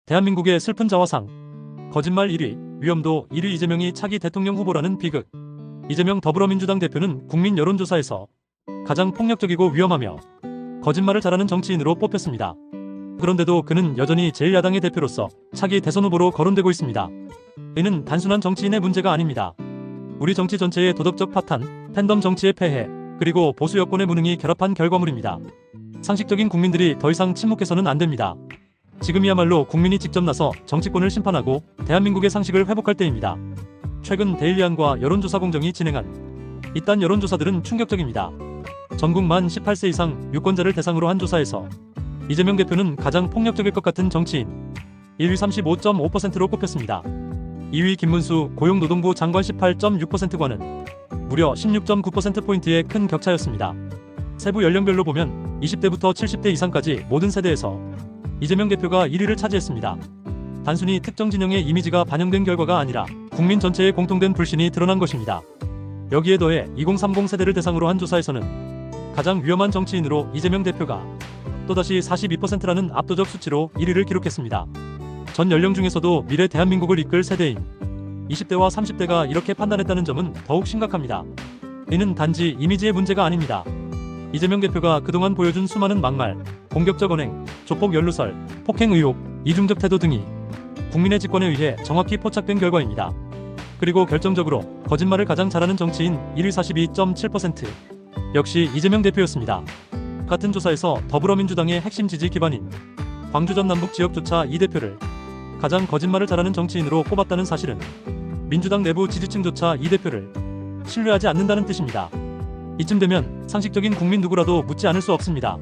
대한민국의 슬픈 자화상. 거짓말 1위, 위험도 1위. 이재명이 차기 대통령 후보라는 비극. 이재명 더불어민주당 대표는 국민 여론조사에서 가장 폭력적이고 위험하며 거짓말을 잘하는 정치인으로 뽑혔습니다. 그런데도 그는 여전히 제1야당의 대표로서 차기 대선 후보로 거론되고 있습니다. 이는 단순한 정치인의 문제가 아닙니다. 우리 정치 전체의 도덕적 파탄, 팬덤 정치의 폐해, 그리고 보수 여권의 무능이 결합한 결과물입니다. 상식적인 국민들이 더 이상 침묵해서는 안 됩니다. 지금이야말로 국민이 직접 나서 정치권을 심판하고 대한민국의 상식을 회복할 때입니다. 최근 데일리안과 여론조사 공정이 진행한 이딴 여론조사들은 충격적입니다. 전국 만 18세 이상 유권자를 대상으로 한 조사에서 이재명 대표는 가장 폭력적일 것 같은 정치인 1위 35.5%로 꼽혔습니다. 2위 김문수 고용노동부 장관 18.6%과는 무려 16.9%포인트의 큰 격차였습니다. 세부 연령별로 보면 20대부터 70대 이상까지 모든 세대에서 이재명 대표가 1위를 차지했습니다. 단순히 특정 진영의 이미지가 반영된 결과가 아니라 국민 전체의 공통된 불신이 드러난 것입니다. 여기에 더해 2030 세대를 대상으로 한 조사에서는 가장 위험한 정치인으로 이재명 대표가 또다시 42%라는 압도적 수치로 1위를 기록했습니다. 전 연령 중에서도 미래 대한민국을 이끌 세대인 20대와 30대가 이렇게 판단했다는 점은 더욱 심각합니다. 이는 단지 이미지의 문제가 아닙니다. 이재명 대표가 그동안 보여준 수많은 막말, 공격적 언행, 조폭 연루설, 폭행 의혹, 이중적 태도 등이 국민의 직권에 의해 정확히 포착된 결과입니다. 그리고 결정적으로 거짓말을 가장 잘하는 정치인 1위 42.7% 역시 이재명 대표였습니다. 같은 조사에서 더불어민주당의 핵심 지지 기반인 광주 전 남북 지역조차 이 대표를 가장 거짓말을 잘하는 정치인으로 꼽았다는 사실은 민주당 내부 지지층조차 이 대표를 신뢰하지 않는다는 뜻입니다. 이쯤 되면 상식적인 국민 누구라도 묻지 않을 수 없습니다.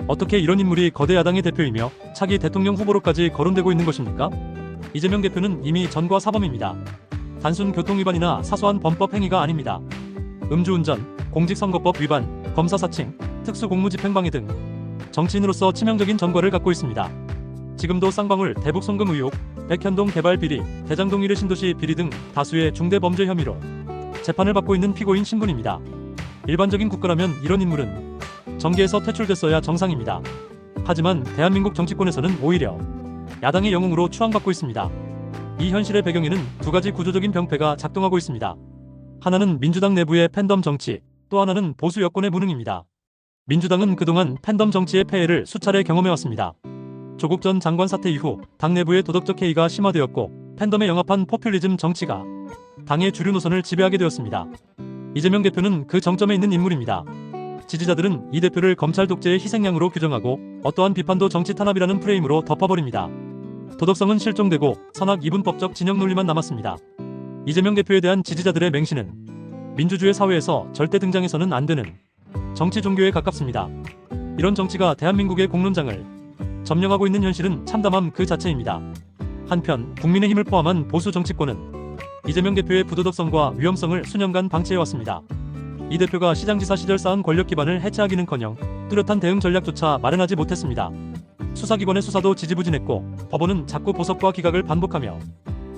어떻게 이런 인물이 거대 야당의 대표이며 차기 대통령 후보로까지 거론되고 있는 것입니까? 이재명 대표는 이미 전과 사범입니다. 단순 교통위반이나 사소한 범법 행위가 아닙니다. 음주운전, 공직선거법 위반, 검사 사칭, 특수공무집행방해 등 정치인으로서 치명적인 전과를 갖고 있습니다. 지금도 쌍방울 대북 송금 의혹, 백현동 개발 비리, 대장동 일회 신도시 비리 등 다수의 중대 범죄 혐의로 재판을 받고 있는 피고인 신분입니다. 일반적인 국가라면 이런 인물은 정계에서 퇴출됐어야 정상입니다. 하지만 대한민국 정치권에서는 오히려 야당의 영웅으로 추앙받고 있습니다. 이 현실의 배경에는 두 가지 구조적인 병폐가 작동하고 있습니다. 하나는 민주당 내부의 팬덤 정치, 또 하나는 보수 여권의 무능입니다. 민주당은 그동안 팬덤 정치의 폐해를 수차례 경험해왔습니다. 조국 전 장관 사태 이후 당 내부의 도덕적 해이가 심화되었고 팬덤에 영합한 포퓰리즘 정치가 당의 주류 노선을 지배하게 되었습니다. 이재명 대표는 그 정점에 있는 인물입니다. 지지자들은 이 대표를 검찰 독재의 희생양으로 규정하고 어떠한 비판도 정치 탄압이라는 프레임으로 덮어버립니다. 도덕성은 실종되고 선악 이분법적 진영 논리만 남았습니다. 이재명 대표에 대한 지지자들의 맹신은 민주주의 사회에서 절대 등장해서는 안 되는 정치 종교에 가깝습니다. 이런 정치가 대한민국의 공론장을 점령하고 있는 현실은 참담함 그 자체입니다. 한편 국민의힘을 포함한 보수 정치권은 이재명 대표의 부도덕성과 위험성을 수년간 방치해왔습니다. 이 대표가 시장지사 시절 쌓은 권력 기반을 해체하기는커녕 뚜렷한 대응 전략조차 마련하지 못했습니다. 수사기관의 수사도 지지부진했고 법원은 자꾸 보석과 기각을 반복하며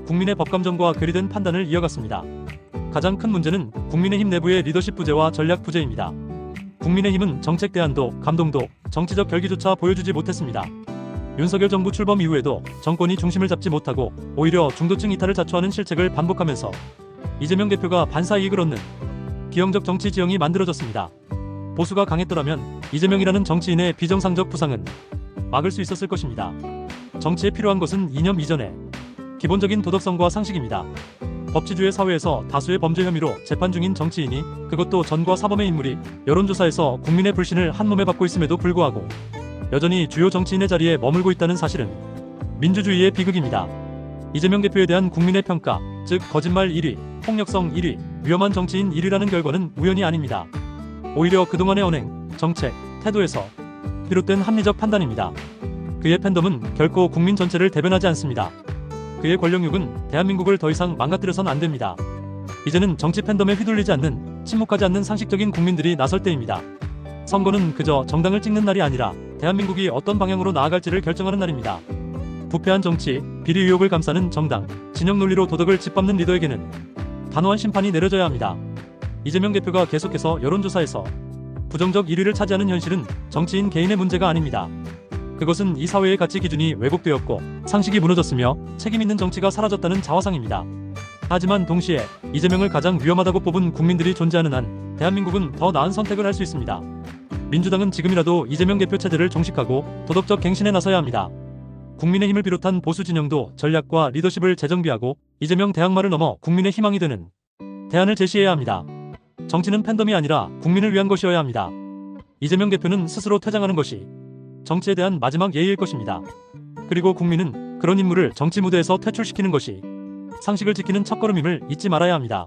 국민의 법감정과 괴리된 판단을 이어갔습니다. 가장 큰 문제는 국민의힘 내부의 리더십 부재와 전략 부재입니다. 국민의힘은 정책 대안도 감동도 정치적 결기조차 보여주지 못했습니다. 윤석열 정부 출범 이후에도 정권이 중심을 잡지 못하고 오히려 중도층 이탈을 자초하는 실책을 반복하면서 이재명 대표가 반사이익을 얻는 기형적 정치 지형이 만들어졌습니다. 보수가 강했더라면 이재명이라는 정치인의 비정상적 부상은 막을 수 있었을 것입니다. 정치에 필요한 것은 이념 이전에 기본적인 도덕성과 상식입니다. 법치주의 사회에서 다수의 범죄 혐의로 재판 중인 정치인이, 그것도 전과 사범의 인물이 여론조사에서 국민의 불신을 한몸에 받고 있음에도 불구하고 여전히 주요 정치인의 자리에 머물고 있다는 사실은 민주주의의 비극입니다. 이재명 대표에 대한 국민의 평가, 즉 거짓말 1위, 폭력성 1위, 위험한 정치인 1위라는 결과는 우연이 아닙니다. 오히려 그동안의 언행, 정책, 태도에서 비롯된 합리적 판단입니다. 그의 팬덤은 결코 국민 전체를 대변하지 않습니다. 그의 권력욕은 대한민국을 더 이상 망가뜨려선 안 됩니다. 이제는 정치 팬덤에 휘둘리지 않는, 침묵하지 않는 상식적인 국민들이 나설 때입니다. 선거는 그저 정당을 찍는 날이 아니라 대한민국이 어떤 방향으로 나아갈지를 결정하는 날입니다. 부패한 정치, 비리 의혹을 감싸는 정당, 진영 논리로 도덕을 짓밟는 리더에게는 단호한 심판이 내려져야 합니다. 이재명 대표가 계속해서 여론조사에서 부정적 1위를 차지하는 현실은 정치인 개인의 문제가 아닙니다. 그것은 이 사회의 가치 기준이 왜곡되었고 상식이 무너졌으며 책임 있는 정치가 사라졌다는 자화상입니다. 하지만 동시에 이재명을 가장 위험하다고 뽑은 국민들이 존재하는 한 대한민국은 더 나은 선택을 할 수 있습니다. 민주당은 지금이라도 이재명 대표 체제를 종식하고 도덕적 갱신에 나서야 합니다. 국민의힘을 비롯한 보수 진영도 전략과 리더십을 재정비하고 이재명 대항마를 넘어 국민의 희망이 되는 대안을 제시해야 합니다. 정치는 팬덤이 아니라 국민을 위한 것이어야 합니다. 이재명 대표는 스스로 퇴장하는 것이 정치에 대한 마지막 예의일 것입니다. 그리고 국민은 그런 인물을 정치 무대에서 퇴출시키는 것이 상식을 지키는 첫걸음임을 잊지 말아야 합니다.